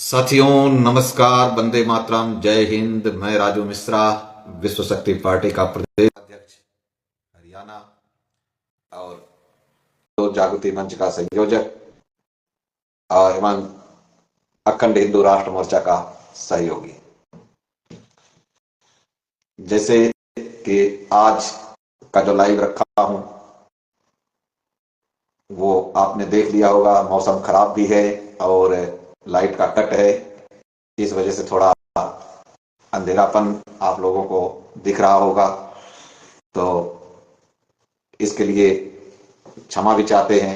साथियों नमस्कार, वंदे मातरम, जय हिंद। मैं राजू मिश्रा, विश्व शक्ति पार्टी का प्रदेश अध्यक्ष हरियाणा और तो जागृति मंच का संयोजक एवं अखंड हिंदू राष्ट्र मोर्चा का सहयोगी। जैसे कि आज का जो लाइव रखा हूं वो आपने देख लिया होगा। मौसम खराब भी है और लाइट का कट है, इस वजह से थोड़ा अंधेरापन आप लोगों को दिख रहा होगा, तो इसके लिए क्षमा भी चाहते हैं।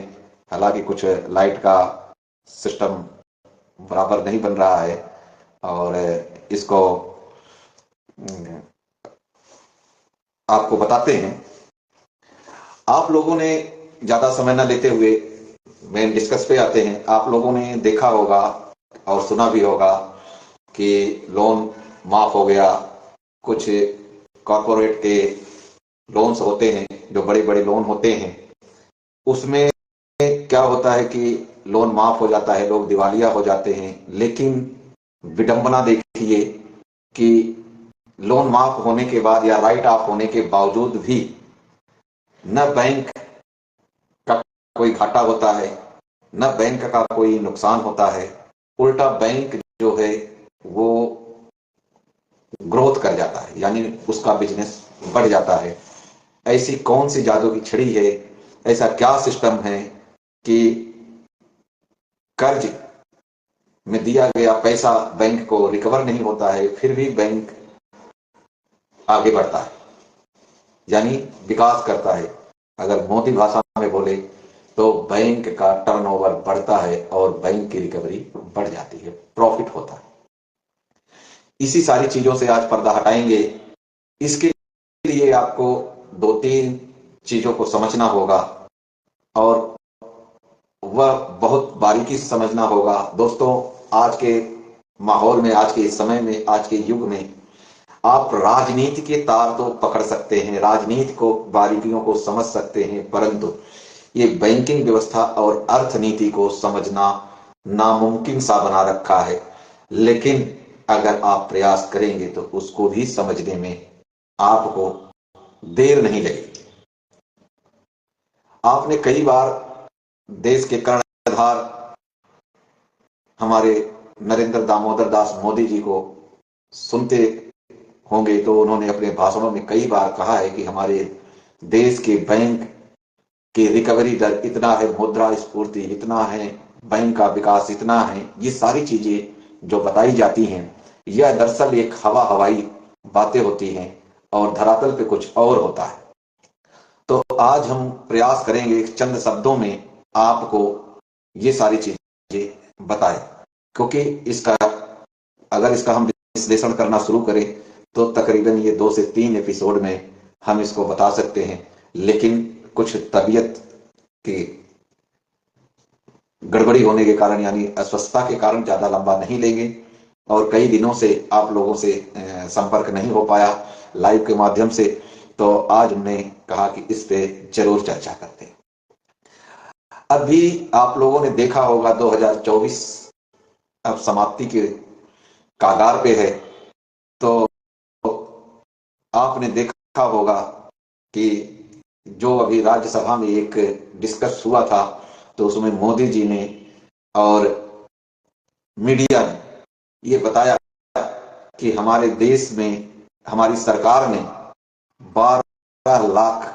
हालांकि कुछ लाइट का सिस्टम बराबर नहीं बन रहा है और इसको आपको बताते हैं। आप लोगों ने ज्यादा समय न लेते हुए मेन डिस्कस पे आते हैं। आप लोगों ने देखा होगा और सुना भी होगा कि लोन माफ हो गया। कुछ कॉरपोरेट के लोन्स होते हैं, जो बड़े बड़े लोन होते हैं, उसमें क्या होता है कि लोन माफ हो जाता है, लोग दिवालिया हो जाते हैं। लेकिन विडंबना देखिए कि लोन माफ होने के बाद या राइट ऑफ होने के बावजूद भी न बैंक का कोई घाटा होता है, न बैंक का कोई नुकसान होता है। उल्टा बैंक जो है वो ग्रोथ कर जाता है, यानी उसका बिजनेस बढ़ जाता है। ऐसी कौन सी जादू की छड़ी है, ऐसा क्या सिस्टम है कि कर्ज में दिया गया पैसा बैंक को रिकवर नहीं होता है, फिर भी बैंक आगे बढ़ता है, यानी विकास करता है। अगर मोदी भाषा में बोले तो बैंक का टर्नओवर बढ़ता है और बैंक की रिकवरी बढ़ जाती है, प्रॉफिट होता है। इसी सारी चीजों से आज पर्दा हटाएंगे। इसके लिए आपको दो तीन चीजों को समझना होगा और वह बहुत बारीकी से समझना होगा। दोस्तों, आज के माहौल में, आज के समय में, आज के युग में आप राजनीति के तार तो पकड़ सकते हैं, राजनीति को बारीकियों को समझ सकते हैं, परंतु ये बैंकिंग व्यवस्था और अर्थनीति को समझना नामुमकिन सा बना रखा है। लेकिन अगर आप प्रयास करेंगे तो उसको भी समझने में आपको देर नहीं लगेगी। आपने कई बार देश के कर्णधार हमारे नरेंद्र दामोदर दास मोदी जी को सुनते होंगे, तो उन्होंने अपने भाषणों में कई बार कहा है कि हमारे देश के बैंक की रिकवरी दर इतना है, मुद्रा स्फूर्ति इतना है, बैंक का विकास इतना है। ये सारी चीजें जो बताई जाती हैं यह दरअसल एक हवाई बातें होती हैं और धरातल पे कुछ और होता है। तो आज हम प्रयास करेंगे चंद शब्दों में आपको ये सारी चीजें बताएं, क्योंकि अगर इसका हम विश्लेषण करना शुरू करें तो तकरीबन ये 2 से 3 एपिसोड में हम इसको बता सकते हैं। लेकिन कुछ तबीयत की गड़बड़ी होने के कारण, यानी अस्वस्थता के कारण ज्यादा लंबा नहीं लेंगे और कई दिनों से आप लोगों से संपर्क नहीं हो पाया लाइव के माध्यम से, तो आज हमने कहा कि इस पे जरूर चर्चा करते हैं। अभी आप लोगों ने देखा होगा 2024 अब समाप्ति के कागार पे है, तो आपने देखा होगा कि जो अभी राज्यसभा में एक डिस्कस हुआ था, तो उसमें मोदी जी ने और मीडिया ने ये बताया कि हमारे देश में हमारी सरकार ने 12 लाख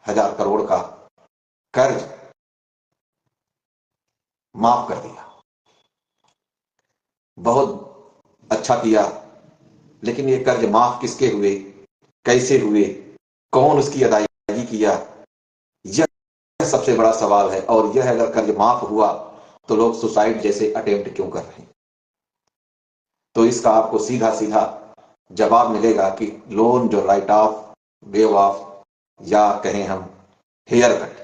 हजार करोड़ का कर्ज माफ कर दिया। बहुत अच्छा किया, लेकिन ये कर्ज माफ किसके हुए, कैसे हुए, कौन उसकी अदायगी किया, यह सबसे बड़ा सवाल है। और यह अगर कर्ज माफ हुआ तो लोग सुसाइड जैसे अटेम्प्ट क्यों कर रहे हैं? तो इसका आपको सीधा सीधा जवाब मिलेगा कि लोन जो राइट ऑफ, वेव ऑफ या कहें हम हेयर कट,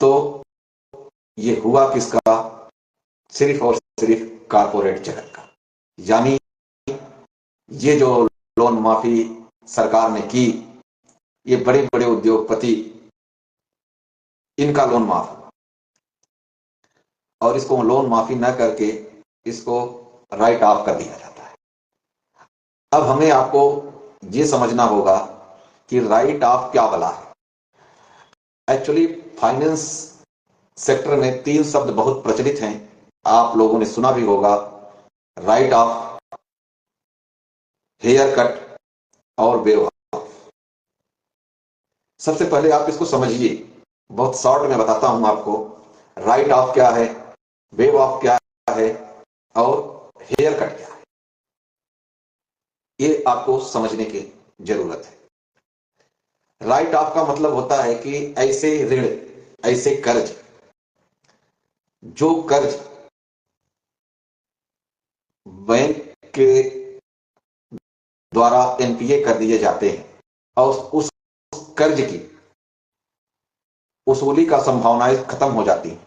तो ये हुआ किसका? सिर्फ और सिर्फ कारपोरेट जगत का। यानी ये जो लोन माफी सरकार ने की, ये बड़े बड़े उद्योगपति, इनका लोन माफ, और इसको लोन माफी न करके इसको राइट ऑफ कर दिया जाता है। अब हमें आपको यह समझना होगा कि राइट ऑफ क्या भला है। एक्चुअली फाइनेंस सेक्टर में 3 शब्द बहुत प्रचलित हैं, आप लोगों ने सुना भी होगा, राइट ऑफ, हेयर कट और वेव ऑफ। सबसे पहले आप इसको समझिए, बहुत शॉर्ट में बताता हूं आपको। राइट ऑफ क्या है, वेव ऑफ क्या है और हेयर कट क्या है, ये आपको समझने की जरूरत है। राइट ऑफ का मतलब होता है कि ऐसे ऋण, ऐसे कर्ज, जो कर्ज बैंक के द्वारा एनपीए कर दिए जाते हैं और उस कर्ज की वसूली का संभावनाएं खत्म हो जाती हैं,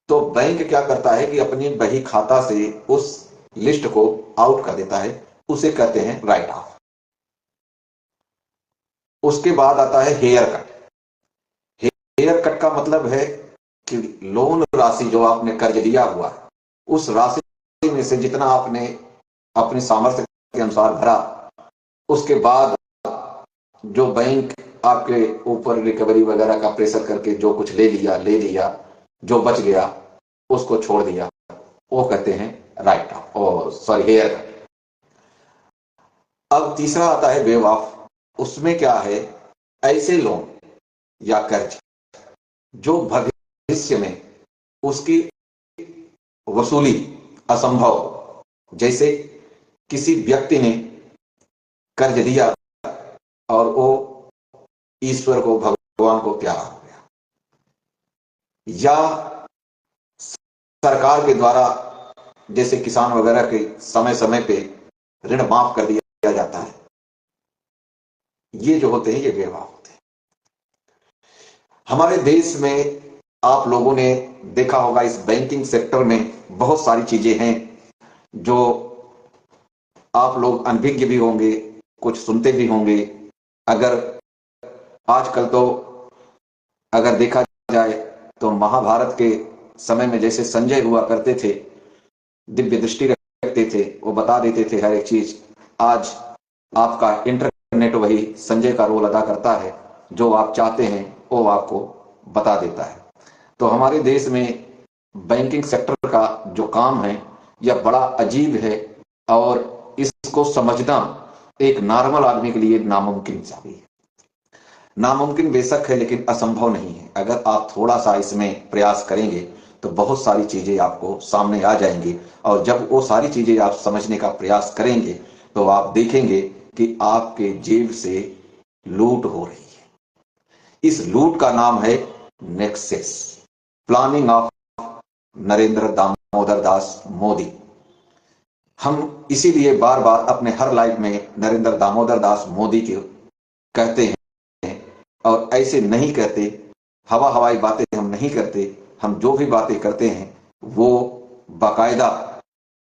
तो बैंक क्या करता है कि अपनी बही खाता से उस लिस्ट को आउट कर देता है, उसे कहते हैं राइट ऑफ। उसके बाद आता है हेयर कट। हेयर कट का मतलब है कि लोन राशि जो आपने कर्ज लिया हुआ है, उस राशि में से जितना आपने अपनी सामर्थ्य के अनुसार भरा, उसके बाद जो बैंक आपके ऊपर रिकवरी वगैरह का प्रेशर करके जो कुछ ले लिया, जो बच गया उसको छोड़ दिया, वो कहते हैं राइट ऑफ, और सॉरी हेयर कट। अब तीसरा आता है वेव ऑफ। उसमें क्या है, ऐसे लोन या कर्ज जो भविष्य में उसकी वसूली असंभव, जैसे किसी व्यक्ति ने कर्ज दिया और वो ईश्वर को, भगवान को प्यारा हो गया, या सरकार के द्वारा जैसे किसान वगैरह के समय समय पे ऋण माफ कर दिया जाता है, ये जो होते हैं ये वेव ऑफ होते हैं। हमारे देश में आप लोगों ने देखा होगा, इस बैंकिंग सेक्टर में बहुत सारी चीजें हैं जो आप लोग अनभिज्ञ भी होंगे, कुछ सुनते भी होंगे। अगर आजकल तो अगर देखा जाए तो महाभारत के समय में जैसे संजय हुआ करते थे, दिव्य दृष्टि रखते थे, वो बता देते थे हर एक चीज। आज आपका इंटरनेट वही संजय का रोल अदा करता है, जो आप चाहते हैं वो आपको बता देता है। तो हमारे देश में बैंकिंग सेक्टर का जो काम है यह बड़ा अजीब है, और इसको समझना एक नॉर्मल आदमी के लिए नामुमकिन सा भी है। नामुमकिन बेशक है, लेकिन असंभव नहीं है। अगर आप थोड़ा सा इसमें प्रयास करेंगे तो बहुत सारी चीजें आपको सामने आ जाएंगी, और जब वो सारी चीजें आप समझने का प्रयास करेंगे तो आप देखेंगे कि आपके जेब से लूट हो रही है। इस लूट का नाम है nexus, planning of Narendra Damodar Das Modi. हम इसीलिए बार बार अपने हर लाइफ में नरेंद्र दामोदर दास मोदी के कहते हैं, और ऐसे नहीं कहते, हवाई बातें हम नहीं करते। हम जो भी बातें करते हैं वो बाकायदा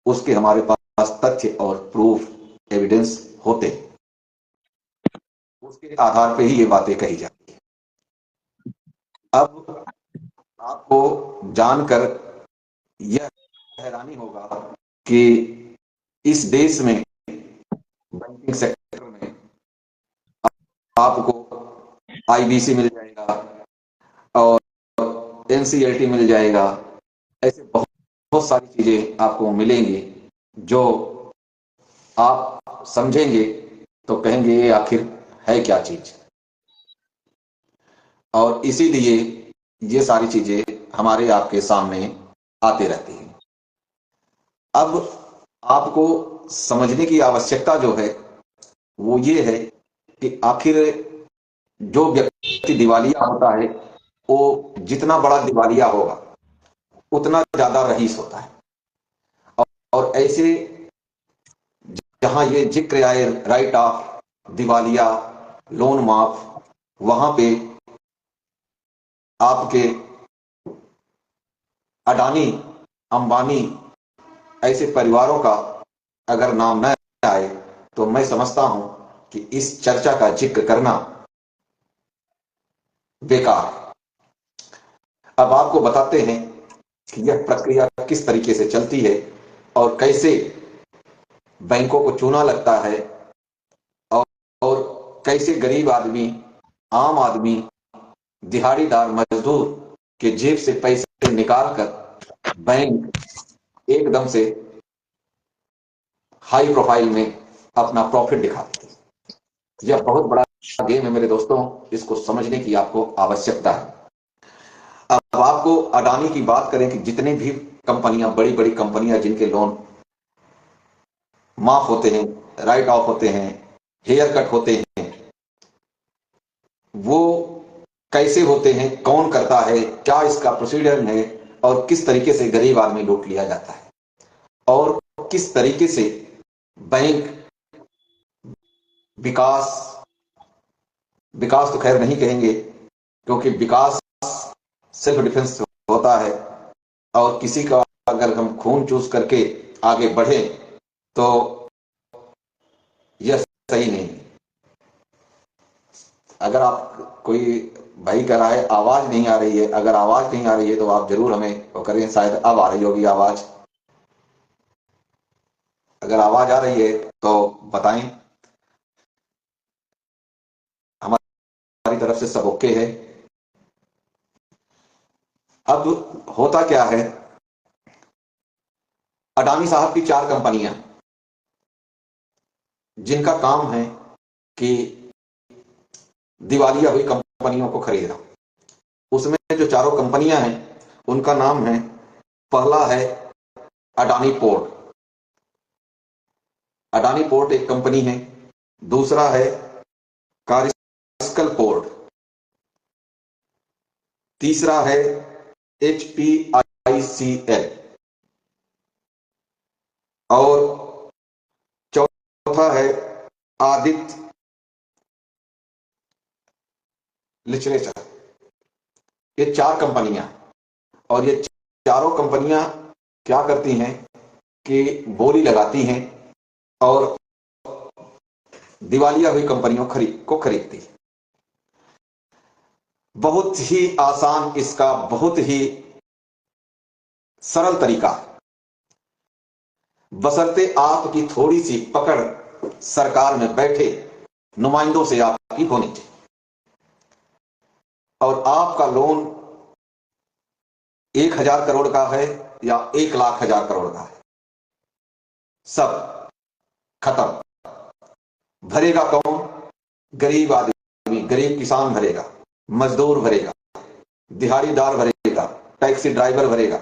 उसके हमारे पास तथ्य और प्रूफ, एविडेंस होते, उसके आधार पे ही ये बातें कही जाती है। अब आपको जानकर यह हैरानी होगा कि इस देश में बैंकिंग सेक्टर में आपको आईबीसी मिल जाएगा और एनसीईआरटी मिल जाएगा, ऐसे बहुत बहुत सारी चीजें आपको मिलेंगी जो आप समझेंगे तो कहेंगे ये आखिर है क्या चीज। और इसीलिए ये सारी चीजें हमारे आपके सामने आते रहती हैं। अब आपको समझने की आवश्यकता जो है वो ये है कि आखिर जो व्यक्ति दिवालिया होता है वो जितना बड़ा दिवालिया होगा उतना ज्यादा रईस होता है। और ऐसे जहां ये जिक्र आए राइट ऑफ, दिवालिया, लोन माफ, वहां पे आपके अडानी, अंबानी ऐसे परिवारों का अगर नाम न आए तो मैं समझता हूं कि इस चर्चा का जिक्र करना बेकार है। अब आपको बताते हैं कि यह प्रक्रिया किस तरीके से चलती है और कैसे बैंकों को चूना लगता है, और कैसे गरीब आदमी, आम आदमी, दिहाड़ीदार मजदूर के जेब से पैसे निकालकर बैंक एकदम से हाई प्रोफाइल में अपना प्रॉफिट दिखाते हैं। यह बहुत बड़ा गेम है मेरे दोस्तों, इसको समझने की आपको आवश्यकता है। अब आपको अडानी की बात करें कि जितने भी कंपनियां, बड़ी बड़ी कंपनियां जिनके लोन माफ होते हैं, राइट ऑफ होते हैं, हेयर कट होते हैं, वो कैसे होते हैं, कौन करता है, क्या इसका प्रोसीजर है, और किस तरीके से गरीब आदमी लूट लिया जाता है, और किस तरीके से बैंक विकास तो खैर नहीं कहेंगे, क्योंकि विकास सेल्फ डिफेंस होता है, और किसी का अगर हम खून चूस करके आगे बढ़े तो यह सही नहीं। अगर आप, कोई भाई कह रहा है आवाज नहीं आ रही है, अगर आवाज नहीं आ रही है तो आप जरूर हमें वो करें, शायद अब आ रही होगी आवाज। अगर आवाज आ रही है तो बताएं। हमारी तरफ से सब ओके है। अब होता क्या है, अडानी साहब की 4 कंपनियां जिनका काम है कि दिवालिया हुई कंपनियों को खरीदना। उसमें जो चारों कंपनियां हैं उनका नाम है, पहला है अडानी पोर्ट। अडानी पोर्ट एक कंपनी है। दूसरा है कारिस्कल पोर्ट। तीसरा है HPICL, और चौथा है आदित्य लिटरेचर। ये 4 कंपनियां, और ये चारों कंपनियां क्या करती हैं कि बोली लगाती हैं और दिवालिया हुई कंपनियों को खरीदती है। बहुत ही आसान, इसका बहुत ही सरल तरीका, बशर्ते आपकी थोड़ी सी पकड़ सरकार में बैठे नुमाइंदों से आपकी होनी चाहिए, और आपका लोन 1,000 करोड़ का है या 1,00,000 करोड़ का है, सब खत्म। भरेगा कौन? गरीब आदमी, गरीब किसान भरेगा, मजदूर भरेगा, दिहाड़ीदार भरेगा, टैक्सी ड्राइवर भरेगा,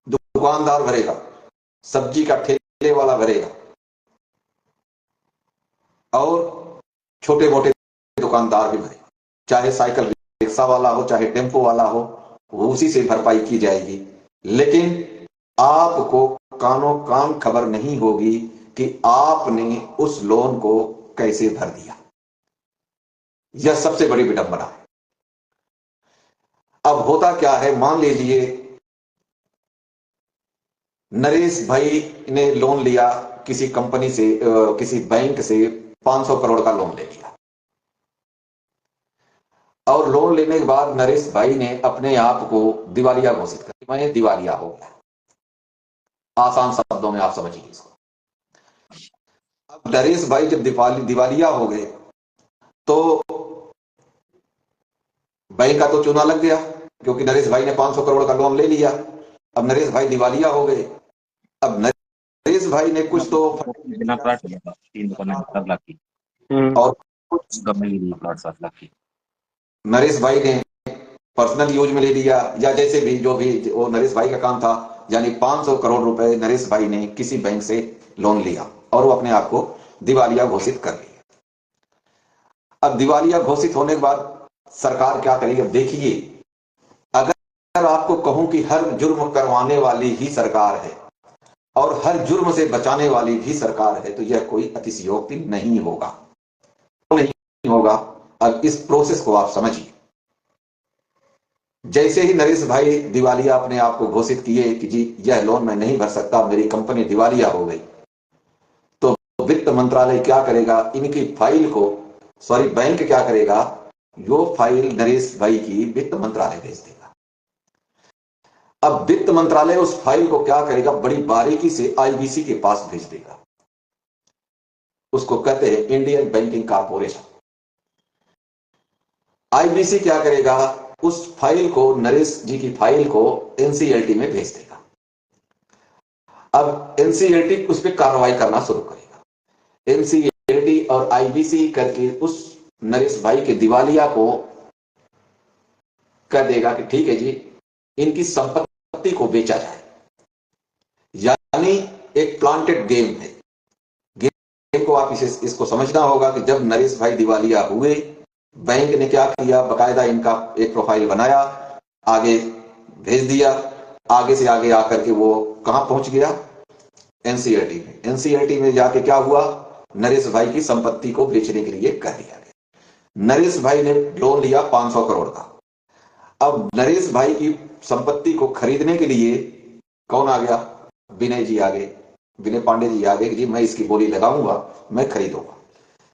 दुकानदार भरेगा, सब्जी का ठेले वाला भरेगा, और छोटे मोटे दुकानदार भी भरेगा। चाहे साइकिल रिक्शा वाला हो, चाहे टेम्पो वाला हो, वो उसी से भरपाई की जाएगी। लेकिन आपको कानो कान खबर नहीं होगी कि आपने उस लोन को कैसे भर दिया। यह सबसे बड़ी विडंबना है। अब होता क्या है, मान लीजिए नरेश भाई ने लोन लिया किसी कंपनी से, किसी बैंक से 500 करोड़ का लोन ले लिया, और लोन लेने के बाद नरेश भाई ने अपने आप को दिवालिया घोषित कर दिया, मैं दिवालिया हो गया। आसान शब्दों में आप समझिए इसको। अब नरेश भाई जब दिवालिया हो गए तो बैंक का तो चूना लग गया, क्योंकि नरेश भाई ने 500 करोड़ का लोन ले लिया। अब नरेश भाई दिवालिया हो गए। अब नरेश भाई ने कुछ तो बिना प्लाट लिया था 3 दुकानें 7 लाख की, और कुछ गवर्नमेंट प्लाट 7 लाख की नरेश भाई ने पर्सनल यूज में ले लिया, या जैसे भी जो भी वो नरेश भाई का काम था, यानी 500 करोड़ रुपए नरेश भाई ने किसी बैंक से लोन लिया और वो अपने आप को दिवालिया घोषित कर लिया। अब दिवालिया घोषित होने के बाद सरकार क्या करेगी? अब देखिए, अगर आपको कहूं कि हर जुर्म करवाने वाली ही सरकार है और हर जुर्म से बचाने वाली भी सरकार है, तो यह कोई अतिशयोक्ति नहीं होगा, नहीं होगा। अब इस प्रोसेस को आप समझिए। जैसे ही नरेश भाई दिवालिया अपने आप को घोषित किए कि जी यह लोन मैं नहीं भर सकता, मेरी कंपनी दिवालिया हो गई, तो वित्त मंत्रालय क्या करेगा? इनकी फाइल को, सॉरी बैंक क्या करेगा, यो फाइल नरेश भाई की वित्त मंत्रालय भेज देगा। अब वित्त मंत्रालय उस फाइल को क्या करेगा, बड़ी बारीकी से आईबीसी के पास भेज देगा। उसको कहते हैं इंडियन बैंकिंग कॉर्पोरेशन। आईबीसी क्या करेगा, उस फाइल को, नरेश जी की फाइल को एनसीएलटी में भेज देगा। अब एनसीएलटी उस पर कार्रवाई करना शुरू करेगा। एनसीएलटी और आईबीसी करके उस नरेश भाई के दिवालिया को कह देगा कि ठीक है जी, इनकी संपत्ति को बेचा जाए। यानी एक प्लांटेड गेम है। गेम को आप इसको समझना होगा कि जब नरेश भाई दिवालिया हुए, बैंक ने क्या किया, बकायदा इनका एक प्रोफाइल बनाया, आगे भेज दिया। आगे से आगे आकर के वो कहां पहुंच गया, एनसीईआरटी में। एनसीईआरटी में जाके क्या हुआ, नरेश भाई की संपत्ति को बेचने के लिए कह दिया गया। नरेश भाई ने लोन लिया 500 करोड़ का। अब नरेश भाई की संपत्ति को खरीदने के लिए कौन आ गया, विनय जी आ गए, विनय पांडे जी आ गए कि जी मैं इसकी बोली लगाऊंगा, मैं खरीदूंगा।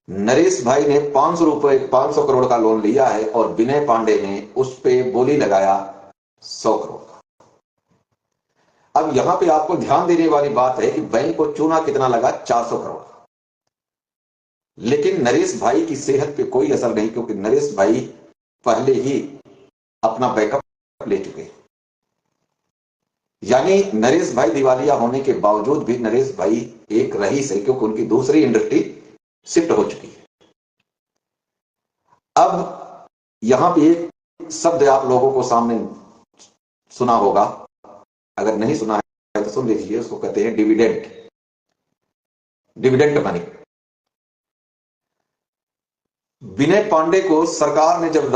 नरेश भाई ने 500 करोड़ का लोन लिया है और विनय पांडे ने उस पे बोली लगाया 100 करोड़ का। अब यहां पे आपको ध्यान देने वाली बात है कि बैंक को चूना कितना लगा, 400 करोड़ का। लेकिन नरेश भाई की सेहत पे कोई असर नहीं, क्योंकि नरेश भाई पहले ही अपना बैकअप ले चुके हैं। यानी नरेश भाई दिवालिया होने के बावजूद भी नरेश भाई एक रईस है, क्योंकि उनकी दूसरी इंडस्ट्री शिफ्ट हो चुकी है। अब यहां पे एक शब्द आप लोगों को सामने सुना होगा, अगर नहीं सुना है तो सुन लीजिए। उसको कहते हैं डिविडेंड, डिविडेंड मनी। विनय पांडे को सरकार ने जब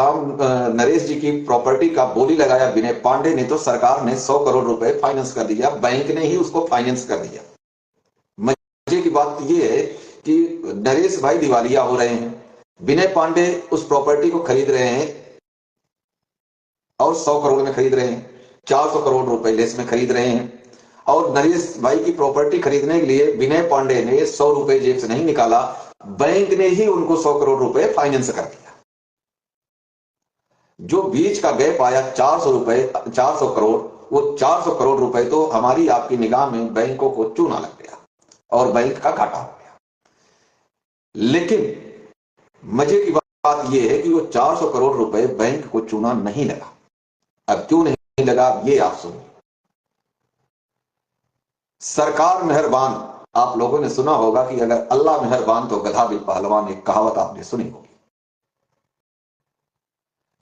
नरेश जी की प्रॉपर्टी का बोली लगाया विनय पांडे ने, तो सरकार ने 100 करोड़ रुपए फाइनेंस कर दिया, बैंक ने ही उसको फाइनेंस कर दिया। मजे की बात यह है कि नरेश भाई दिवालिया हो रहे हैं, विनय पांडे उस प्रॉपर्टी को खरीद रहे हैं और 100 करोड़ में खरीद रहे हैं, 400 करोड़ रुपए लेस में खरीद रहे हैं। और नरेश भाई की प्रॉपर्टी खरीदने के लिए विनय पांडे ने 100 रुपए जेब से नहीं निकाला, बैंक ने ही उनको 100 करोड़ रुपए फाइनेंस कर दिया। जो बीच का गैप आया 400 करोड़, वो 400 करोड़ रुपए तो हमारी आपकी निगाह में बैंकों को चूना लग गया और बैंक का घाटा हो गया। लेकिन मजे की बात यह है कि वो 400 करोड़ रुपए बैंक को चूना नहीं लगा। अब क्यों नहीं लगा, ये आप सुनिए। सरकार मेहरबान, आप लोगों ने सुना होगा कि अगर अल्लाह मेहरबान तो गधा भी पहलवान, एक कहावत आपने सुनी होगी।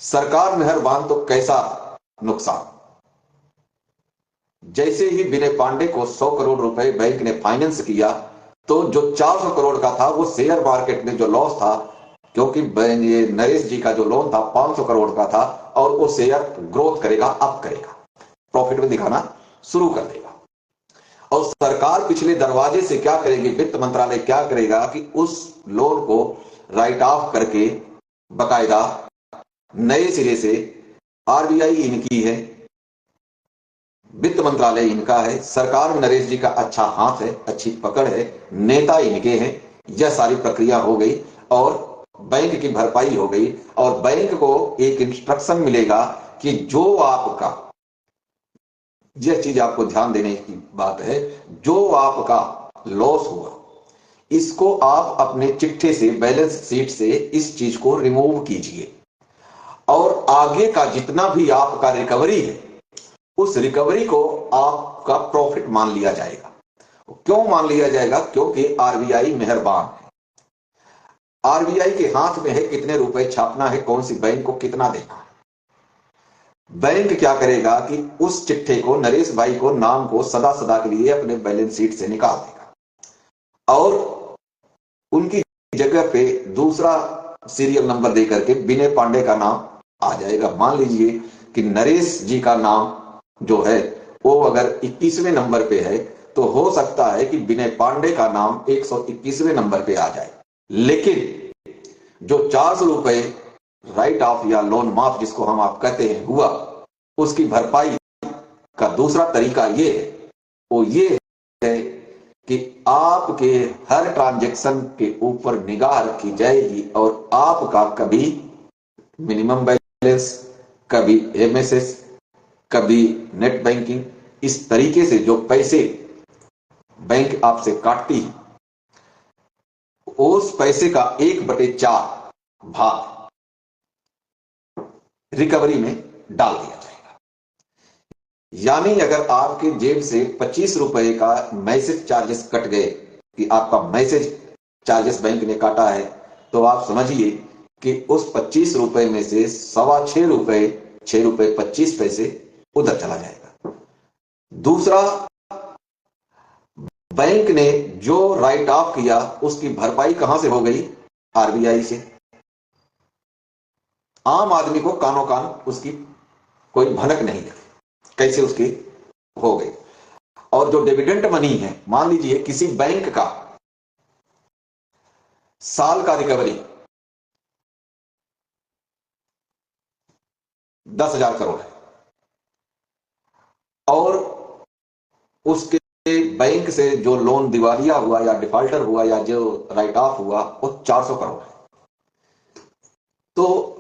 सरकार मेहरबान तो कैसा नुकसान। जैसे ही विनय पांडे को 100 करोड़ रुपए बैंक ने फाइनेंस किया, तो जो 400 करोड़ का था वो शेयर मार्केट में जो लॉस था, क्योंकि ये नरेश जी का जो लोन था 500 करोड़ का था, और वो शेयर ग्रोथ करेगा, अप करेगा, प्रॉफिट में दिखाना शुरू कर देगा। और सरकार पिछले दरवाजे से क्या करेगी, वित्त मंत्रालय क्या करेगा कि उस लोन को राइट ऑफ करके बकायदा नए सिरे से, आरबीआई इनकी है, वित्त मंत्रालय इनका है, सरकार में नरेश जी का अच्छा हाथ है, अच्छी पकड़ है, नेता इनके हैं। यह सारी प्रक्रिया हो गई और बैंक की भरपाई हो गई, और बैंक को एक इंस्ट्रक्शन मिलेगा कि जो आपका, यह चीज आपको ध्यान देने की बात है, जो आपका लॉस हुआ इसको आप अपने चिट्ठे से, बैलेंस शीट से इस चीज को रिमूव कीजिए, और आगे का जितना भी आपका रिकवरी है उस रिकवरी को आपका प्रॉफिट मान लिया जाएगा। क्यों मान लिया जाएगा, क्योंकि आरबीआई मेहरबान है। आरबीआई के हाथ में है कितने रुपए छापना है, कौन सी बैंक को कितना देना है। बैंक क्या करेगा कि उस चिट्ठे को, नरेश भाई को, नाम को सदा सदा के लिए अपने बैलेंस शीट से निकाल देगा, और उनकी जगह पे दूसरा सीरियल नंबर देकर के विनय पांडे का नाम आ जाएगा। मान लीजिए कि नरेश जी का नाम जो है वो अगर 21वें नंबर पे है, तो हो सकता है कि विनय पांडे का नाम 121वें नंबर पे आ जाए। लेकिन जो 400 रुपए राइट ऑफ या लोन माफ जिसको हम आप कहते हैं हुआ, उसकी भरपाई का दूसरा तरीका ये है, वो ये है कि आपके हर ट्रांजैक्शन के ऊपर निगाह रखी जाएगी, और आपका कभी मिनिमम बैलेंस, कभी एमएसएस, कभी नेट बैंकिंग, इस तरीके से जो पैसे बैंक आपसे काटती है, उस पैसे का 1/4 भाग रिकवरी में डाल दिया जाएगा। यानी अगर आपके जेब से 25 रुपए का मैसेज चार्जेस कट गए, कि आपका मैसेज चार्जेस बैंक ने काटा है, तो आप समझिए कि उस 25 रुपए में से 6.25 रुपए, 6.25 रुपए उधर चला जाएगा। दूसरा, बैंक ने जो राइट ऑफ किया उसकी भरपाई कहां से हो गई? आरबीआई से। आम आदमी को कानो कान उसकी कोई भनक नहीं है, कैसे उसकी हो गई। और जो डिविडेंड मनी है, मान लीजिए किसी बैंक का साल का रिकवरी 10,000 करोड़ है, और उसके बैंक से जो लोन दिवालिया हुआ या डिफॉल्टर हुआ या जो राइट ऑफ हुआ वो 400 करोड़ है। तो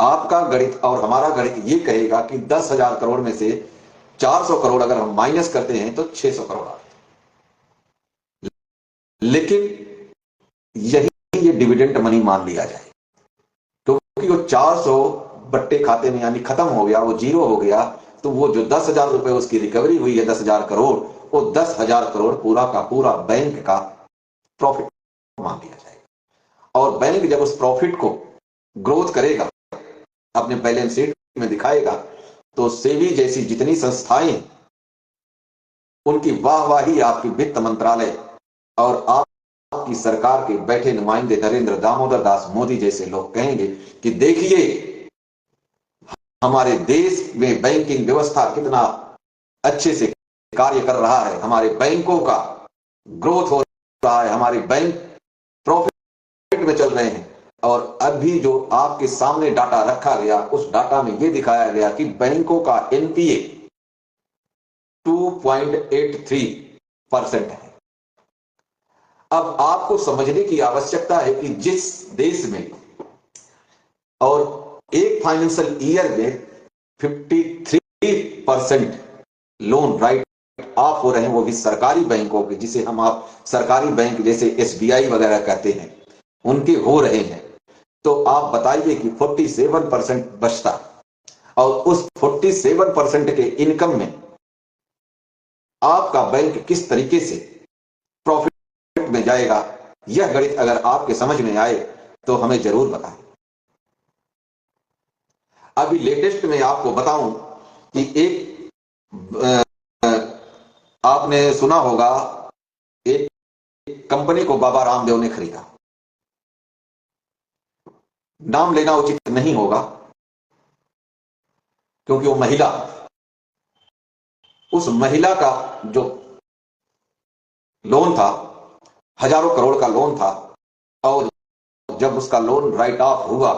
आपका गणित और हमारा गणित ये कहेगा कि 10,000 करोड़ में से 400 करोड़ अगर हम माइनस करते हैं तो 600 करोड़ आते हैं। लेकिन यही ये डिविडेंड मनी मान लिया जाए, क्योंकि वो 400 बट्टे खाते में यानी खत्म हो गया, वो जीरो हो गया, तो वो जो 10,000 रुपए उसकी रिकवरी हुई है 10,000 करोड़, वो 10,000 करोड़ पूरा का पूरा बैंक का प्रॉफिट मान लिया जाएगा। और बैंक जब उस प्रॉफिट को ग्रोथ करेगा, अपने बैलेंस शीट में दिखाएगा, तो सेबी जैसी जितनी संस्थाएं, उनकी वाहवाही आपकी वित्त मंत्रालय और आपकी सरकार के बैठे नुमाइंदे नरेंद्र दामोदर दास मोदी जैसे लोग कहेंगे कि देखिए हमारे देश में बैंकिंग व्यवस्था कितना अच्छे से कार्य कर रहा है, हमारे बैंकों का ग्रोथ हो रहा है, हमारे बैंक प्रॉफिट में चल रहे हैं। और अभी जो आपके सामने डाटा रखा गया, उस डाटा में यह दिखाया गया कि बैंकों का एनपीए 2.83% है। अब आपको समझने की आवश्यकता है कि जिस देश में और एक फाइनेंशियल ईयर में 53% लोन राइट ऑफ हो रहे हैं, वो भी सरकारी बैंकों के, जिसे हम आप सरकारी बैंक जैसे एसबीआई वगैरह कहते हैं, उनके हो रहे हैं, तो आप बताइए कि 47% बचता, और उस 47% के इनकम में आपका बैंक किस तरीके से प्रॉफिट में जाएगा। यह गणित अगर आपके समझ में आए तो हमें जरूर बताएं। अभी लेटेस्ट में आपको बताऊं कि एक आपने सुना होगा, एक कंपनी को बाबा रामदेव ने खरीदा। नाम लेना उचित नहीं होगा क्योंकि वो महिला, उस महिला का जो लोन था हजारों करोड़ का लोन था, और जब उसका लोन राइट ऑफ हुआ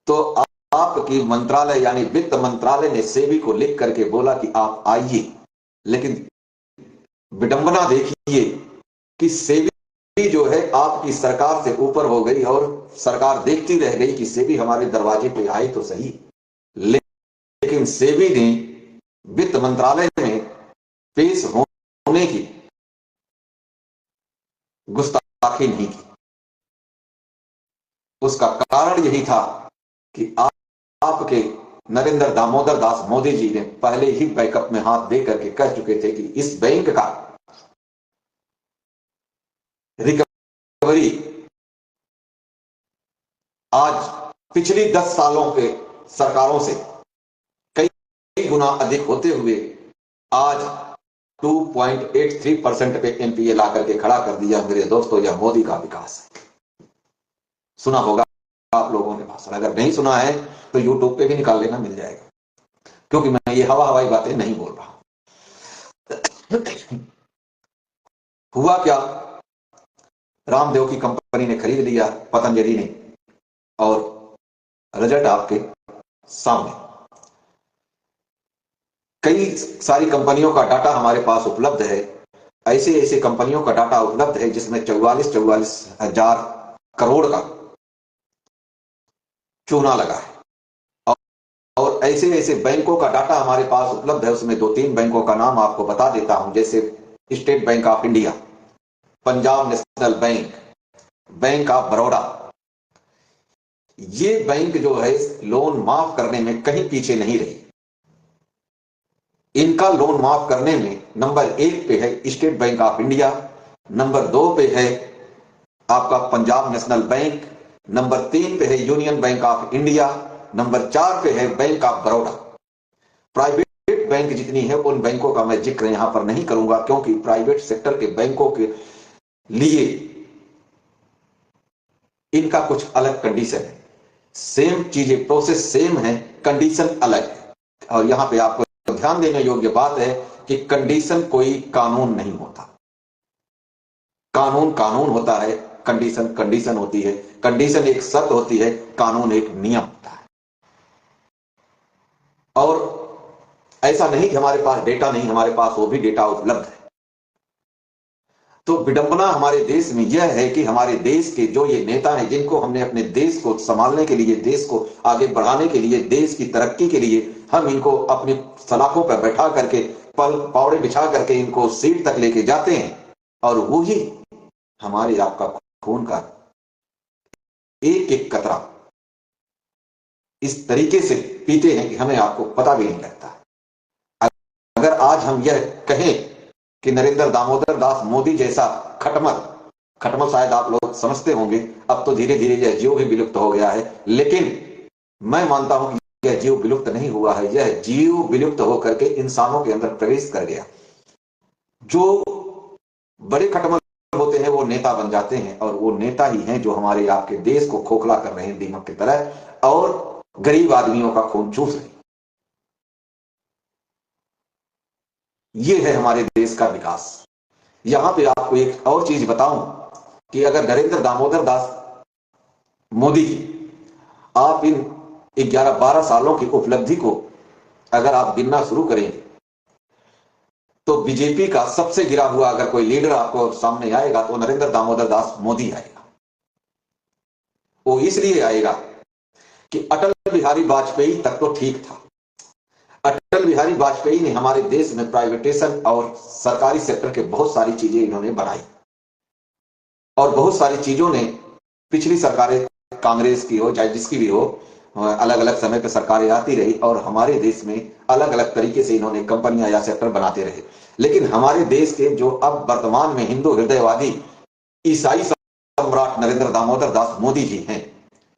तो आपकी मंत्रालय यानी वित्त मंत्रालय ने सेबी को लिख करके बोला कि आप आइए। लेकिन विडंबना देखिए कि सेबी जो है आपकी सरकार से ऊपर हो गई, और सरकार देखती रह गई कि सेबी हमारे दरवाजे पे आए तो सही, लेकिन सेबी ने वित्त मंत्रालय में पेश होने की गुस्ताखी नहीं की। उसका कारण यही था कि आपके नरेंद्र दामोदर दास मोदी जी ने पहले ही बैकअप में हाथ दे करके कह चुके थे कि इस बैंक का रिकवरी आज पिछली 10 सालों के सरकारों से कई गुना अधिक होते हुए आज 2.83% पे एनपीए ला करके खड़ा कर दिया। मेरे दोस्तों, यह मोदी का विकास है। सुना होगा आप लोगों ने भाषण, अगर नहीं सुना है तो यूट्यूब पे भी निकाल लेना, मिल जाएगा, क्योंकि मैं ये हवाई बातें नहीं बोल रहा। हुआ क्या, रामदेव की कंपनी ने खरीद लिया, पतंजलि ने, और रिजल्ट आपके सामने। कई सारी कंपनियों का डाटा हमारे पास उपलब्ध है, ऐसे ऐसे कंपनियों का डाटा उपलब्ध है जिसमें 44 हजार करोड़ का चूना लगा है, और ऐसे ऐसे बैंकों का डाटा हमारे पास उपलब्ध है, उसमें 2-3 बैंकों का नाम आपको बता देता हूं, जैसे state bank of India, Punjab national bank, bank of Baroda. ये बैंक जो है लोन माफ करने में कहीं पीछे नहीं रही। इनका लोन माफ करने में नंबर 1 पे है state bank of India, number 2 पे है आपका पंजाब नेशनल बैंक, नंबर 3 पे है union bank of India, number 4 पे है bank of Baroda. Private bank जितनी है उन बैंकों का मैं जिक्र यहां पर नहीं करूंगा, क्योंकि प्राइवेट सेक्टर के बैंकों के लिए इनका कुछ अलग कंडीशन है। सेम चीजें, प्रोसेस सेम है, कंडीशन अलग है। और यहां पे आपको ध्यान देने योग्य बात है कि कंडीशन कोई कानून नहीं होता। कानून कानून होता है, कंडीशन कंडीशन होती है। कंडीशन एक शर्त होती है, कानून एक नियम होता है। और ऐसा नहीं कि हमारे पास डेटा नहीं, हमारे पास वो भी डेटा उपलब्ध है। तो विडंबना हमारे देश में यह है कि हमारे देश के जो ये नेता हैं, जिनको हमने अपने देश को संभालने के लिए, देश को आगे बढ़ाने के लिए, देश की तरक्की के लिए हम इनको अपनी सलाखों पर बैठा करके, पावड़े बिछा करके इनको सीट तक लेके जाते हैं, और वही हमारे आपका खून का एक एक कतरा इस तरीके से पीते हैं कि हमें आपको पता भी नहीं लगता। अगर आज हम यह कहें कि नरेंद्र दामोदर दास मोदी जैसा खटमल शायद आप लोग समझते होंगे, अब तो धीरे धीरे यह जीव भी विलुप्त हो गया है, लेकिन मैं मानता हूं कि यह जीव विलुप्त नहीं हुआ है। यह जीव विलुप्त होकर के इंसानों के अंदर प्रवेश कर गया। जो बड़े खटमल होते हैं वो नेता बन जाते हैं, और वो नेता ही हैं जो हमारे आपके देश को खोखला कर रहे हैं दीमक की तरह, और गरीब आदमियों का खून चूस रहे हैं। ये है हमारे देश का विकास। यहां पे आपको एक और चीज बताऊं कि अगर नरेंद्र दामोदर दास मोदी जी, आप इन 11-12 सालों की उपलब्धि को अगर आप गिनना शुरू करेंगे, तो बीजेपी का सबसे गिरा हुआ अगर कोई लीडर आपको सामने आएगा तो नरेंद्र दामोदर दास मोदी आएगा। वो इसलिए आएगा कि अटल बिहारी वाजपेयी तक तो ठीक था। अटल बिहारी वाजपेयी ने हमारे देश में प्राइवेटेशन और सरकारी सेक्टर के बहुत सारी चीजें इन्होंने बनाई, और बहुत सारी चीजों ने पिछली सरकारें, कांग्रेस की हो चाहे जिसकी भी हो, अलग अलग समय पर सरकारें आती रही, और हमारे देश में अलग अलग तरीके से इन्होंने कंपनियां या सेक्टर बनाते रहे। लेकिन हमारे देश के जो अब वर्तमान में हिंदू हृदयवादी ईसाई सम्राट नरेंद्र दामोदर दास मोदी जी हैं,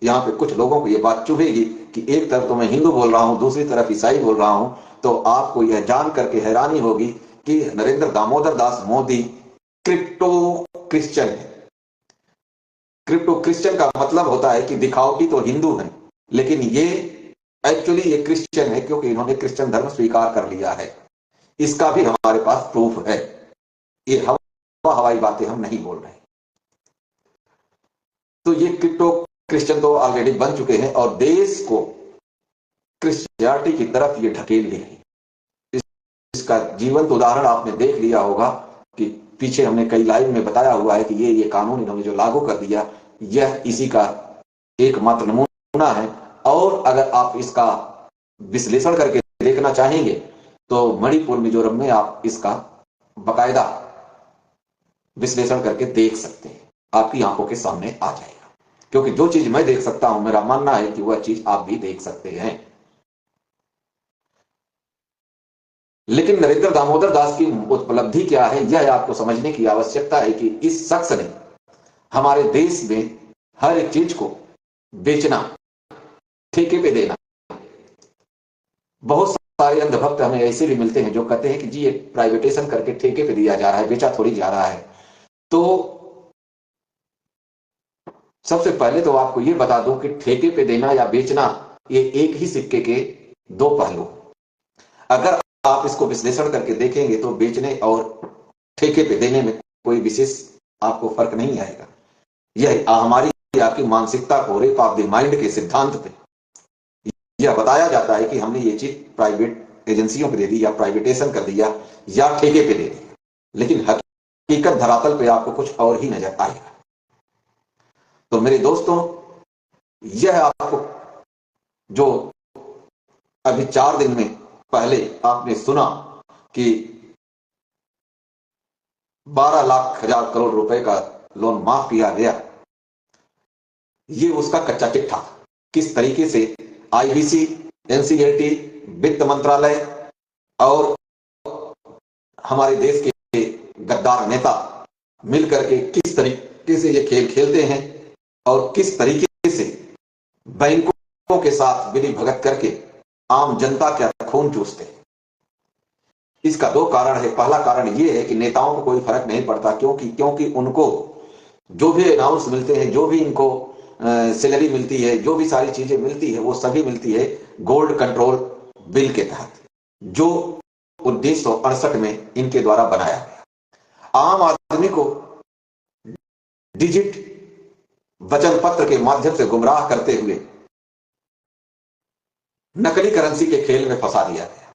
यहां पे कुछ लोगों को यह बात चुभेगी कि एक तरफ तो मैं हिंदू बोल रहा हूं, दूसरी तरफ ईसाई बोल रहा हूं, तो आपको यह जान करके हैरानी होगी कि नरेंद्र दामोदर दास मोदी क्रिप्टो क्रिश्चियन है। क्रिप्टो क्रिश्चियन का मतलब होता है कि दिखावटी तो हिंदू है, लेकिन ये एक्चुअली ये क्रिश्चियन है, क्योंकि इन्होंने क्रिश्चियन धर्म स्वीकार कर लिया है। इसका भी हमारे पास प्रूफ है। ये हवाई बातें हम नहीं बोल रहे। तो ये क्रिप्टो क्रिश्चियन तो ऑलरेडी बन चुके हैं, और देश को क्रिश्चियनिटी की तरफ ये ढकेल लिए हैं। इसका जीवंत उदाहरण आपने देख लिया होगा कि पीछे हमने कई लाइन में बताया हुआ है कि ये कानून इन्होंने जो लागू कर दिया, यह इसी का एकमात्र नमूना है। और अगर आप इसका विश्लेषण करके देखना चाहेंगे तो मणिपुर मिजोरम में आप इसका बकायदा विश्लेषण करके देख सकते हैं, आपकी आंखों के सामने आ जाएगा। क्योंकि जो चीज मैं देख सकता हूं, मेरा मानना है कि वह चीज आप भी देख सकते हैं। लेकिन नरेंद्र दामोदर दास की उपलब्धि क्या है, यह आपको समझने की आवश्यकता है कि इस शख्स ने हमारे देश में हर एक चीज को बेचना, ठेके पे देना। बहुत सारे अंधभक्त हमें ऐसे भी मिलते हैं जो कहते हैं कि जी ये प्राइवेटेशन करके ठेके पे दिया जा रहा है, बेचा थोड़ी जा रहा है। तो सबसे पहले तो आपको यह बता दूं कि ठेके पे देना या बेचना ये एक ही सिक्के के दो पहलू। अगर आप इसको विश्लेषण करके देखेंगे तो बेचने और ठेके पे देने में कोई विशेष आपको फर्क नहीं आएगा। यह हमारी आपकी मानसिकता को, रेप ऑफ द माइंड के सिद्धांत पे यह बताया जाता है कि हमने ये चीज प्राइवेट एजेंसियों पे दे दी, या प्राइवेटेशन कर दिया, या ठेके पे दे दिया। लेकिन हकीकत धरातल पे आपको कुछ और ही नजर आएगा। तो मेरे दोस्तों, यह आपको जो अभी 4 दिन में पहले आपने सुना कि 12,00,000 करोड़ रुपए का लोन माफ किया गया। ये उसका कच्चा चिट्ठा किस तरीके से आईबीसी, एनसीईआरटी, वित्त मंत्रालय और हमारे देश के गद्दार नेता मिलकर के किस तरीके से ये खेल खेलते हैं और किस तरीके से बैंकों के साथ मिली भगत करके आम जनता का खून चूसते हैं। इसका 2 कारण है। पहला कारण यह है कि नेताओं को कोई फर्क नहीं पड़ता, क्योंकि उनको जो भी अनाउंस मिलते हैं, जो भी इनको सैलरी मिलती है, जो भी सारी चीजें मिलती है, वो सभी मिलती है गोल्ड कंट्रोल बिल के तहत, जो 1968 में इनके द्वारा बनाया गया। आम आदमी को डिजिट वचन पत्र के माध्यम से गुमराह करते हुए नकली करेंसी के खेल में फंसा दिया गया।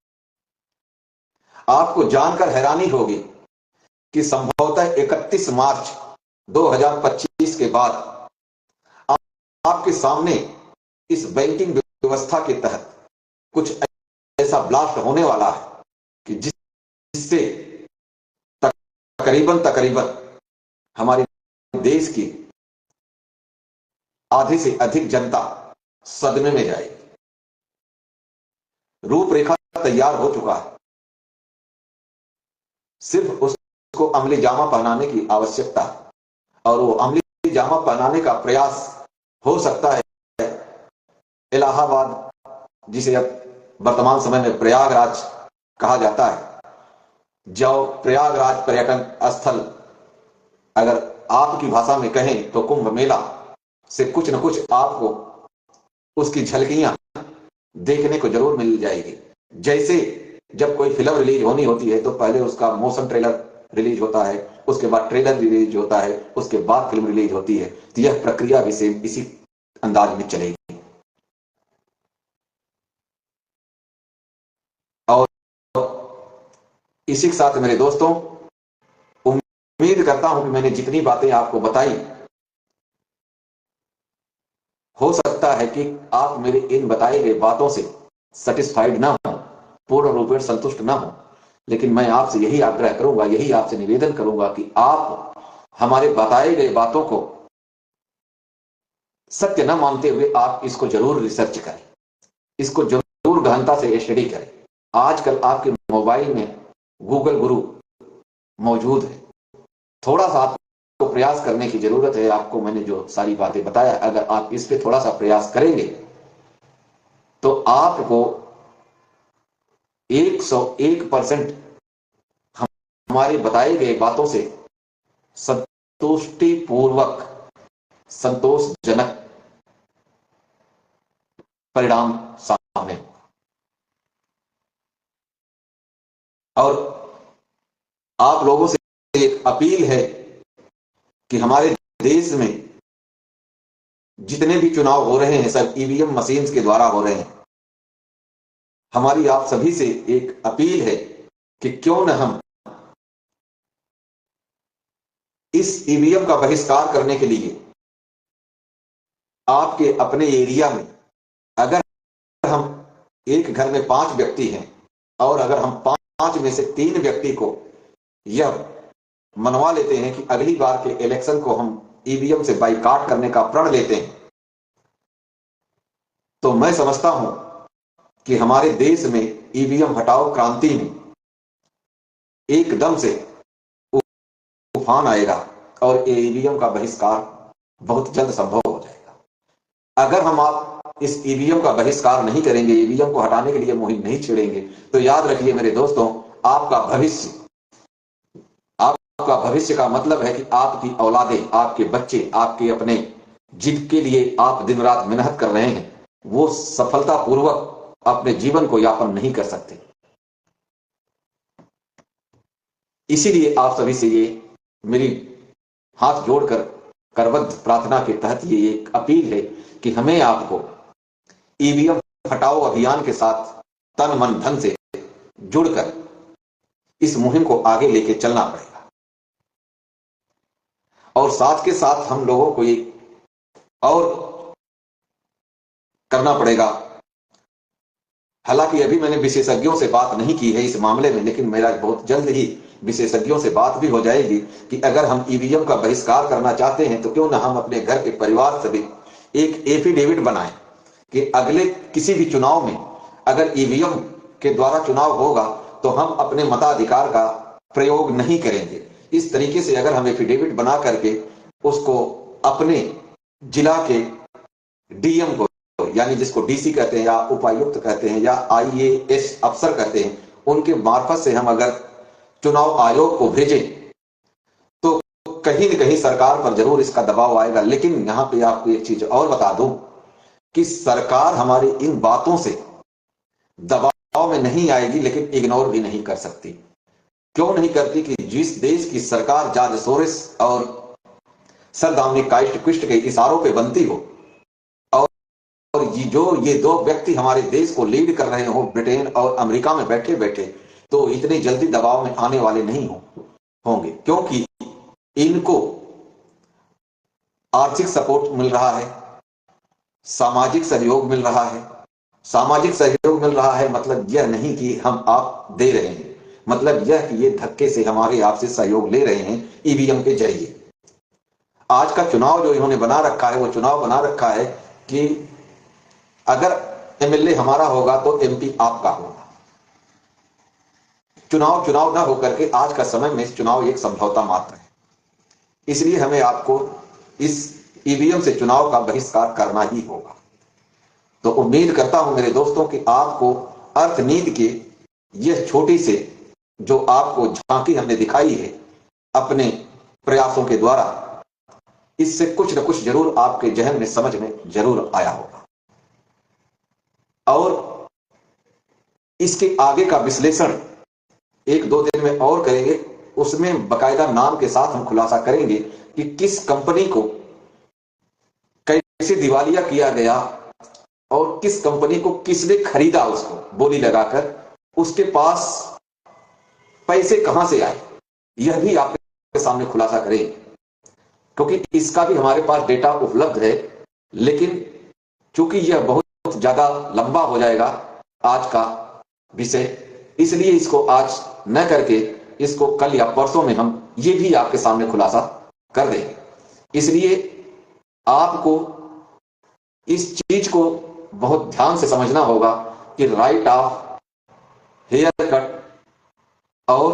आपको जानकर हैरानी होगी कि संभवतः 31 मार्च 2025 के बाद आपके सामने इस बैंकिंग व्यवस्था के तहत कुछ ऐसा ब्लास्ट होने वाला है कि जिससे तकरीबन हमारे देश की आधे से अधिक जनता सदमे में जाएगी। रूपरेखा तैयार हो चुका है, सिर्फ उसको अमली जामा पहनाने की आवश्यकता है, और वो अमली जामा पहनाने का प्रयास हो सकता है इलाहाबाद, जिसे अब वर्तमान समय में प्रयागराज कहा जाता है। जो प्रयागराज पर्यटन स्थल, अगर आपकी भाषा में कहें तो कुंभ मेला से कुछ न कुछ आपको उसकी झलकियां देखने को जरूर मिल जाएगी। जैसे जब कोई फिल्म रिलीज होनी होती है तो पहले उसका मोशन ट्रेलर रिलीज होता है, उसके बाद ट्रेलर रिलीज होता है, उसके बाद फिल्म रिलीज होती है। तो यह प्रक्रिया भी सेम इसी अंदाज में चलेगी। और इसी के साथ मेरे दोस्तों, उम्मीद करता हूं कि मैंने जितनी बातें आपको बताई, हो सकता है कि आप मेरे इन बताए गए बातों से सेटिस्फाइड ना हो, पूर्ण रूप से संतुष्ट ना हो, लेकिन मैं आपसे यही आग्रह करूंगा, यही आपसे निवेदन करूंगा कि आप हमारे बताए गए बातों को सत्य न मानते हुए आप इसको जरूर रिसर्च करें, इसको जरूर गहनता से स्टडी करें। आजकल आपके मोबाइल में गूगल गुरु मौजूद है। थोड़ा सा आपको प्रयास करने की जरूरत है। आपको मैंने जो सारी बातें बताया, अगर आप इस पे थोड़ा सा प्रयास करेंगे तो आपको 101% हमारे बताए गए बातों से संतुष्टिपूर्वक, संतोषजनक परिणाम सामने होगा। और आप लोगों से एक अपील है कि हमारे देश में जितने भी चुनाव हो रहे हैं सब ईवीएम मशीन्स के द्वारा हो रहे हैं। हमारी आप सभी से एक अपील है कि क्यों न हम इस ईवीएम का बहिष्कार करने के लिए आपके अपने एरिया में, अगर हम एक घर में 5 व्यक्ति हैं और अगर हम 5 में से 3 व्यक्ति को यह मनवा लेते हैं कि अगली बार के इलेक्शन को हम ईवीएम से बाइकाट करने का प्रण लेते हैं, तो मैं समझता हूं कि हमारे देश में ईवीएम हटाओ क्रांति में एकदम से तूफान आएगा और ईवीएम का बहिष्कार बहुत जल्द संभव हो जाएगा। अगर हम आप इस ईवीएम का बहिष्कार नहीं करेंगे, ईवीएम को हटाने के लिए मुहिम नहीं छेड़ेंगे, तो याद रखिए मेरे दोस्तों, आपका भविष्य का मतलब है कि आपकी औलादें, आपके बच्चे, आपके अपने जिनके लिए आप दिन रात मेहनत कर रहे हैं, वो सफलतापूर्वक अपने जीवन को यापन नहीं कर सकते। इसीलिए आप सभी से ये मेरी हाथ जोड़कर करबद्ध प्रार्थना के तहत ये एक अपील है कि हमें आपको ईवीएम हटाओ अभियान के साथ तन मन धन से जुड़कर इस मुहिम को आगे लेके चलना पड़ेगा। और साथ के साथ हम लोगों को ये और करना पड़ेगा हालांकि अभी मैंने विशेषज्ञों से बात नहीं की है इस मामले में, लेकिन मेरा बहुत जल्द ही विशेषज्ञों से बात भी हो जाएगी कि अगर हम ईवीएम का बहिष्कार करना चाहते हैं तो क्यों ना हम अपने घर के परिवार सभी एक एफिडेविट बनाएं कि अगले किसी भी चुनाव में अगर ईवीएम के द्वारा चुनाव होगा तो हम अपने मताधिकार का प्रयोग नहीं करेंगे। इस तरीके से अगर हम एफिडेविट बना करके उसको अपने जिला के डीएम को, यानी जिसको डीसी कहते हैं या उपायुक्त कहते हैं या आईएएस अफसर कहते हैं, उनके मार्फत से हम अगर चुनाव आयोग को भेजें तो कहीं न कहीं सरकार पर जरूर इसका दबाव आएगा। लेकिन यहां पे आपको एक चीज और बता दूं कि सरकार हमारी इन बातों से दबाव में नहीं आएगी, लेकिन इग्नोर भी नहीं कर सकती। क्यों नहीं करती कि जिस देश की सरकार जॉर्ज सोरोस और सर डोमिनिक काइस्ट के इशारों पे बनती हो और ये दो व्यक्ति हमारे देश को लीड कर रहे हो ब्रिटेन और अमेरिका में बैठे बैठे, तो इतनी जल्दी दबाव में आने वाले नहीं होंगे, क्योंकि इनको आर्थिक सपोर्ट मिल रहा है, सामाजिक सहयोग मिल रहा है। सामाजिक सहयोग मिल रहा है मतलब यह नहीं कि हम आप दे रहे हैं, मतलब यह कि ये धक्के से हमारे आपसे सहयोग ले रहे हैं ईवीएम के जरिए। आज का चुनाव जो इन्होंने बना रखा है, वो चुनाव बना रखा है कि अगर एमएलए हमारा होगा तो एमपी आपका होगा। चुनाव ना होकर के आज का समय में चुनाव एक समझौता मात्र है। इसलिए हमें आपको इस ईवीएम से चुनाव का बहिष्कार करना ही होगा। तो उम्मीद करता हूं मेरे दोस्तों कि आपको अर्थनीति के यह छोटी से जो आपको झांकी हमने दिखाई है अपने प्रयासों के द्वारा, इससे कुछ न कुछ जरूर आपके जहन में समझ में जरूर आया होगा और इसके आगे का विश्लेषण एक दो दिन में और करेंगे। उसमें बकायदा नाम के साथ हम खुलासा करेंगे कि किस कंपनी को कैसे दिवालिया किया गया और किस कंपनी को किसने खरीदा, उसको बोली लगाकर उसके पास पैसे कहां से आए, यह भी आपके सामने खुलासा करेंगे, क्योंकि इसका भी हमारे पास डेटा उपलब्ध है। लेकिन चूंकि यह बहुत ज्यादा लंबा हो जाएगा आज का विषय, इसलिए इसको आज न करके इसको कल या परसों में हम ये भी आपके सामने खुलासा कर देंगे। इसलिए आपको इस चीज को बहुत ध्यान से समझना होगा कि राइट ऑफ हेयर कट और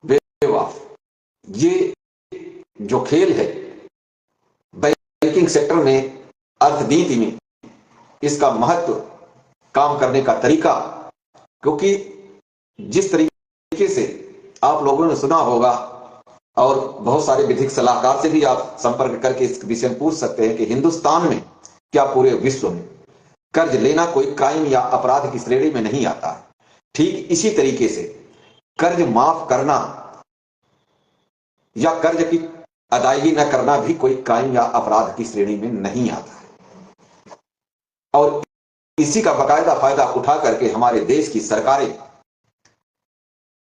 वेव ऑफ, ये जो खेल है बैंकिंग सेक्टर में, अर्थनीति में, इसका महत्व, काम करने का तरीका, क्योंकि जिस तरीके से आप लोगों ने सुना होगा और बहुत सारे विधिक सलाहकार से भी आप संपर्क करके इस विषय में पूछ सकते हैं कि हिंदुस्तान में क्या पूरे विश्व में कर्ज लेना कोई क्राइम या अपराध की श्रेणी में नहीं आता है। ठीक इसी तरीके से कर्ज माफ करना या कर्ज की अदायगी न करना भी कोई क्राइम या अपराध की श्रेणी में नहीं आता है। और इसी का बाकायदा फायदा उठा करके हमारे देश की सरकारें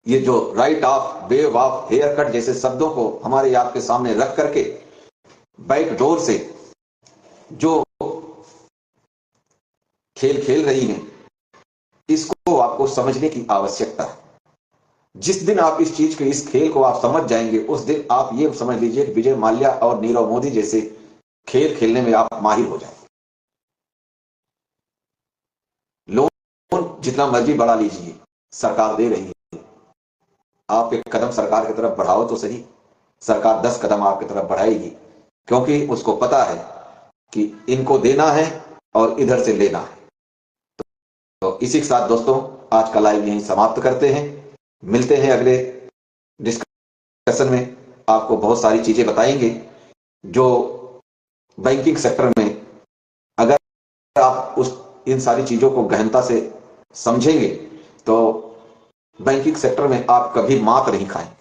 ये जो write off, waive off, haircut जैसे शब्दों को हमारे आपके सामने रख करके बैक डोर से जो खेल खेल रही हैं, इसको आपको समझने की आवश्यकता है। जिस दिन आप इस चीज के, इस खेल को आप समझ जाएंगे, उस दिन आप ये समझ लीजिए कि विजय माल्या और नीरव मोदी जैसे खेल खेलने में आप माहिर हो जाएंगे। लोन जितना मर्जी बढ़ा लीजिए, सरकार दे रही है, आप एक कदम सरकार की तरफ बढ़ाओ तो सही, सरकार 10 कदम आपकी तरफ बढ़ाएगी, क्योंकि उसको पता है कि इनको देना है और इधर से लेना है। तो इसी के साथ दोस्तों आज का लाइव यहीं समाप्त करते हैं। मिलते हैं अगले डिस्कशन में। आपको बहुत सारी चीजें बताएंगे जो बैंकिंग सेक्टर में, अगर आप इन सारी चीजों को गहनता से समझेंगे तो बैंकिंग सेक्टर में आप कभी मात नहीं खाएंगे।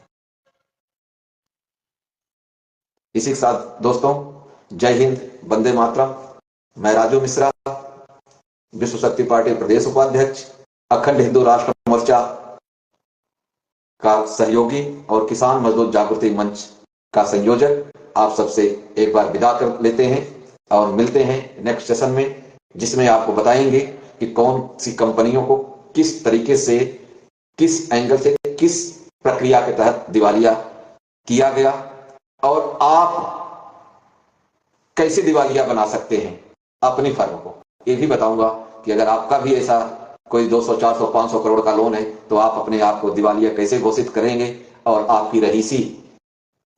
इसी के साथ दोस्तों जय हिंद, वंदे मातरम। मैं राजू मिश्रा, विश्व शक्ति पार्टी प्रदेश उपाध्यक्ष, अखंड हिंदू राष्ट्र मोर्चा का सहयोगी और किसान मजदूर जागृति मंच का संयोजक, आप सबसे एक बार विदा कर लेते हैं और मिलते हैं नेक्स्ट सेशन में, जिसमें आपको बताएंगे कि कौन सी कंपनियों को किस तरीके से, किस एंगल से, किस प्रक्रिया के तहत दिवालिया किया गया और आप कैसे दिवालिया बना सकते हैं अपनी फर्म को। ये भी बताऊंगा कि अगर आपका भी ऐसा कोई 200, 400, 500 करोड़ का लोन है तो आप अपने आप को दिवालिया कैसे घोषित करेंगे और आपकी रहीसी,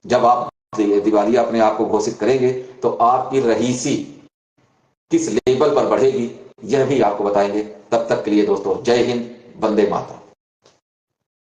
जब आप दिवालिया अपने आप को घोषित करेंगे तो आपकी रहीसी किस लेवल पर बढ़ेगी, यह भी आपको बताएंगे। तब तक के लिए दोस्तों, जय हिंद, वंदे मातरम।